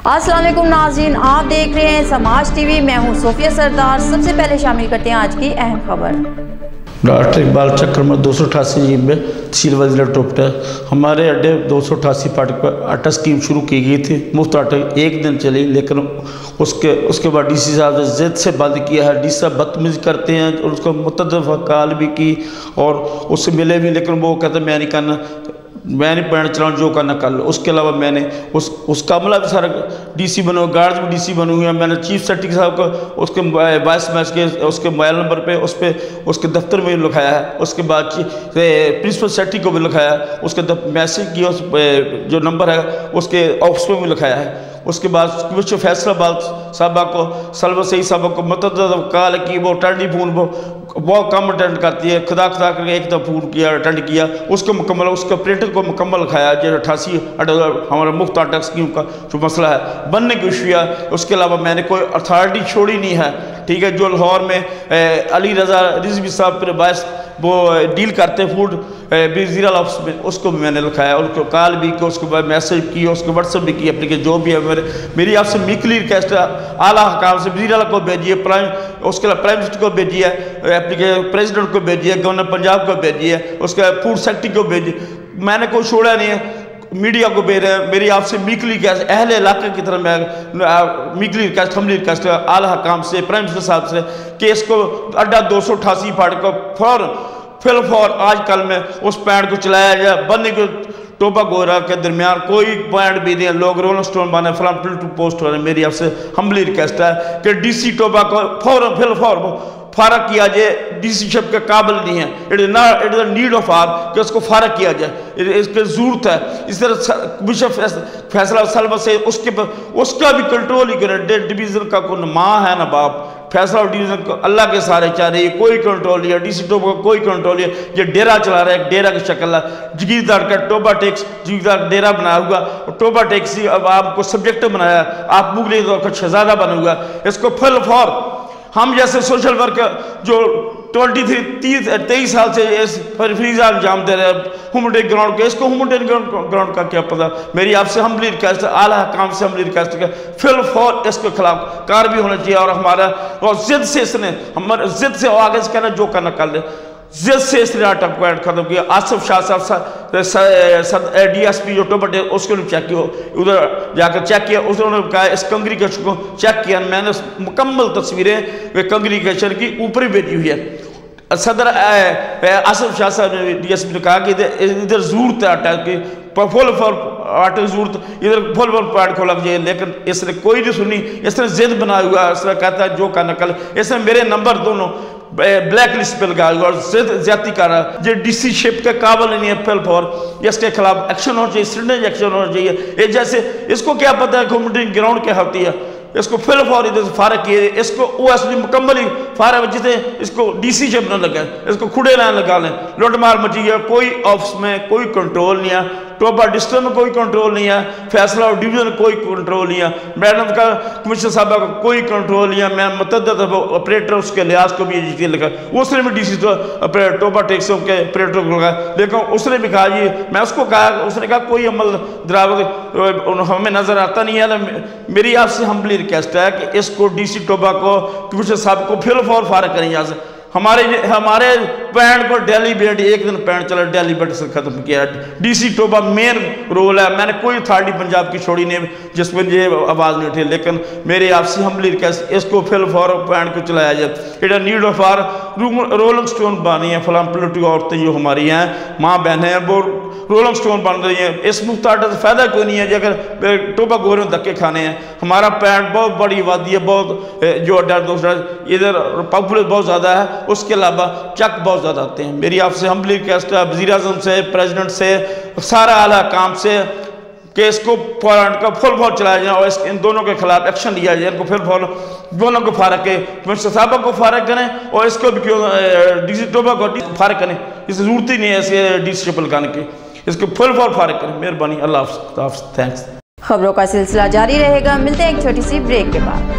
अस्सलाम वालेकुम नाज़रीन, आप देख रहे हैं समाज टीवी। मैं हूं सोफिया सरदार। सबसे पहले शामिल करते हैं आज की अहम खबर। डॉक्टर इकबाल चक्र नंबर 288 में तहसील वजीरा टोपटा हमारे अड्डे 288 फाटक पर आटा स्कीम शुरू की गई थी। मुफ्त आटा एक दिन चली, लेकिन उसके बाद डीसी साहब ने ज़िद से बंद किया है। डीसी साहब बदतमीज़ी करते हैं और उसको मुतअद्दिद कॉल भी की और उससे मिले भी, लेकिन वो कहते मैं नहीं करना, मैं नहीं पैंट चलाऊँ, जो करना कर लो। उसके अलावा मैंने उसका अमला भी सारा डीसी बनो, गार्ड्स भी डीसी बने हुए हैं। मैंने चीफ सेक्रेटरी साहब को उसके वॉइस मैच के उसके मोबाइल नंबर पे उस पर उसके दफ्तर में लिखाया है। उसके बाद प्रिंसिपल सेक्रेटरी को भी लिखाया है, उसके मैसेज किया, उस जो नंबर है उसके ऑफिस में भी लिखाया है। उसके बाद कमिश्नर फैसलाबाद साहबा को सलवा सही साहबा को मतलब कॉल की, वो अटेंड फोन बहुत कम अटेंड करती है, खुदा करके एक दफ़ा फोन किया, अटेंड किया, उसको मुकम्मल उसके ऑपरेटर को मुकम्मल लिखाया जो 88 हमारा मुफ्त आटा स्कीम का जो मसला है बनने की इशू है। उसके अलावा मैंने कोई अथॉरिटी छोड़ी नहीं है, ठीक है। जो लाहौर में अली रज़ा रिजवी साहब पर बायस वो डील करते फूड वज़ीर ऑफिस में, उसको भी मैंने लिखाया, उनको कॉल भी की, उसके बाद मैसेज किया, उसको व्हाट्सअप भी की, एप्लीकेशन जो भी है मेरी आपसे मीकली रिक्वेस्ट है, आला हकाम से वज़ीर को भेजिए, उसके बाद प्राइम मिनिस्टर को भेजिए, एप्लीकेशन प्रेसिडेंट को भेजिए, गवर्नर पंजाब को भेजिए, उसके फूड सेक्रेटरी को भेजिए। मैंने कोई छोड़ा नहीं है, मीडिया को भेज रहे हैं। मेरी आपसे मीकली रिक्वेस्ट अहले इलाके की तरह मैं मीकली रिक्वेस्ट हमली रिक्वेस्ट आला हकाम से, प्राइम मिनिस्टर साहब से कि इसको अड्डा 288 फाटक को फिलफौर आजकल में उस पैंट को चलाया जाए। बनने को टोबा गोरा के दरमियान कोई पॉइंट भी नहीं, लोग रोलिंग स्टोन बने फलां टू पोस्ट हो रहे हैं। मेरी आपसे हम्बली रिक्वेस्ट है कि डीसी टोबा को फौरन फिलफौर फारग किया जाए। डीसी शिप के काबिल नहीं है, it is the need of hour कि उसको फारग किया जाए, इसकी ज़रूरत है। इस तरह फैसला सलवा से उसका भी कंट्रोल ही करें। डिवीज़न का कोई माँ है ना बाप, फैसला डिवीज़न को अल्लाह के सारे चाह रही है, कोई कंट्रोल नहीं है। डीसी टोबा का कोई कंट्रोल नहीं है, ये डेरा चला रहा है, एक डेरा की शक्ल है। जगीरदार का टोबा टैक्स जगीरदार डेरा बनाया हुआ, टोबा टैक्स अब आपको सब्जेक्ट बनाया, आप मुगली दौर का शहजादा बना हुआ। इसको फल फौर हम जैसे सोशल वर्क जो 23 साल से इस फरीजा अंजाम दे रहे हैं ह्यूमैनिटेरियन ग्राउंड के, इसको ह्यूमैनिटेरियन ग्राउंड का क्या पता। मेरी आपसे हम्बली रिक्वेस्ट है, आला हकाम से हम्बली रिक्वेस्ट है, फिल फौर इसके खिलाफ कार्रवाई होना चाहिए। और हमारा और जिद से इसने हमारे जिद से आगे से कहना जो करना कर ले, जिद से इसने आटा पॉइंट खत्म किया। आसिफ शाह साहब DSP जो टोबा उसको चेक किया, उधर जाकर चेक किया, उसने कहा इस कंग्रीगेशन को चेक किया। मैंने मुकम्मल तस्वीरें वे कंग्रीगेशन की ऊपर ही भेजी हुई है। सदर आसिफ शाह साहब ने DSP ने कहा कि इधर ज़रूरत है आटा की, फुल फॉर आटे की ज़रूरत, इधर फुल फॉर पैड खोला जाए, लेकिन इसने कोई नहीं सुनी। इसने जिद बनाया हुआ, इसने कहता है जो करना कर। इसने मेरे नंबर दोनों ब्लैक लिस्ट पे लगा हुआ और ज्यादती कर रहा है। जो डीसी शिप के काबिल नहीं है फिल फॉर, इसके खिलाफ एक्शन होना चाहिए, सीरियस एक्शन होना चाहिए। ये जैसे इसको क्या पता है ह्यूमैनिटेरियन ग्राउंड क्या होती है, इसको फिल फॉर इधर से फारग किए, इसको OSD मुकम्मल ही फारग, जिसे इसको डीसी शिप न लगे, इसको खुड़े लाइन लगा लें। लुटमार मची है, कोई ऑफिस में कोई कंट्रोल नहीं है, टोबा डिस्ट्रिक्ट में कोई कंट्रोल नहीं है, फैसला और डिवीजन में कोई कंट्रोल नहीं है, मैडम का कमिश्नर साहब का कोई कंट्रोल नहीं है। मैं मुतअद्दिद ऑपरेटर उसके लिहाज को भी लिखा, उसने भी डीसी टोबा टैक्स के ऑपरेटर को लगाया, लेकिन उसने भी कहा जी, मैं उसको कहा, उसने कहा कोई अमल दरावत हमें नज़र आता नहीं है। मेरी आपसे हम्बली रिक्वेस्ट है कि इसको डीसी टोबा को कमिश्नर साहब को फिल फौर फारग करें यहाँ से। हमारे पैंट को डेली बेट एक दिन पैंट चला, डेली बेट से खत्म किया। डीसी टोबा मेन रोल है, मैंने कोई अथॉरिटी पंजाब की छोड़ी नहीं जिसमें ये आवाज़ नहीं उठी, लेकिन मेरे आपसे हम्बली रिक्वेस्ट इसको फिल फॉर पैंट को चलाया जाए। It is need of hour rolling stone बनी है, फलां पोलिटिकल औरतें जो हमारी हैं, माँ बहनें हैं, वो रोलिंग स्टोन बन रही हैं। इस मुफ्त आटे से फ़ायदा कोई नहीं है अगर टोबा गोरे में धक्के खाने हैं। हमारा पैंट बहुत बड़ी आबादी है, बहुत जो अड्डा दूसरा इधर पॉपुलर बहुत ज़्यादा है, उसके अलावा चक बहुत ज़्यादा आते हैं। मेरी आपसे हम्बली रिक्वेस्ट है वज़ीर आज़म से, प्रेसिडेंट से, सारा आला काम से कि इसको का फुल फॉर चलाया जाए और इन दोनों के खिलाफ एक्शन लिया जाए। इनको फिल फॉर दोनों को फारग के कमिश्नर साहब को फारग करें और इसको भी क्यों डीसी टोबा को फारग करें, इस ज़रूरत ही नहीं है ऐसे डीसी शिप लगाने की, इसको फुल फॉर फारग करें। मेहरबानी, अल्लाह हाफ़िज़, थैंक्स। खबरों का सिलसिला जारी रहेगा, मिलते हैं एक छोटी सी ब्रेक के बाद।